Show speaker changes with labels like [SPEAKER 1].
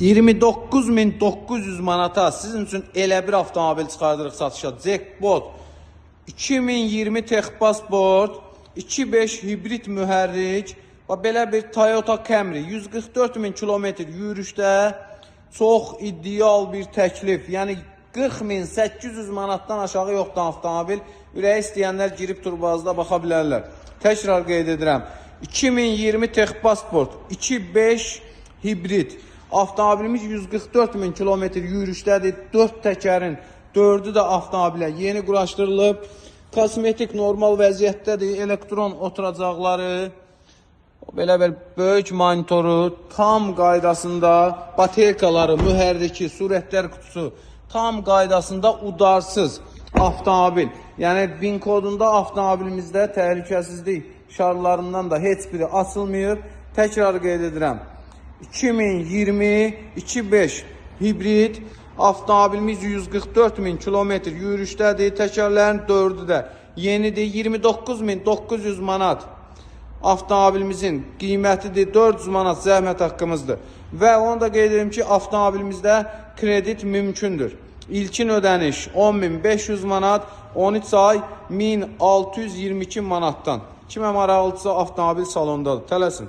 [SPEAKER 1] 29.900 manata sizin üçün elə bir avtomobil çıxardırıq satışa. Jackpot 2020 Texpasport 2.5 hibrid mühərrik və belə bir Toyota Camry 144.000 kilometr yürüşdə çox ideal bir təklif. Yəni 40.800 manatdan aşağı yoxdur avtomobil. Ürəyi istəyənlər girib turbazda baxa bilərlər. Təkrar qeyd edirəm. 2020 Texpasport 2.5 hibrid avtomobilimiz 144.000 kilometr yürüşdədir. 4 təkərin 4'ü də avtomobilə yeni quraşdırılıb. Kosmetik normal vəziyyətdədir. Elektron oturacaqları, belə bir böyük monitoru, tam qaydasında, baterkaları, mühərriki, surətlər kutusu tam qaydasında udarsız avtomobil. Yəni VIN kodunda avtomobilimizdə təhlükəsizlik şarlarından da heç biri açılmıyor. Təkrar qeyd edirəm. 2020 2.5 hibrid avtomobilimiz 144.000 kilometr yürüşdədir. Təkərlərin 4'ü də yenidir. 29.900 manat avtomobilimizin qiymətidir. 400 manat zəhmət haqqımızdır. Və onu da qeyd edim ki, avtomobilimizdə kredit mümkündür. İlkin ödəniş 10.500 manat, 13 ay 1622 manatdan. Kimə maraqlıdırsa avtomobil salondadır. Tələsin.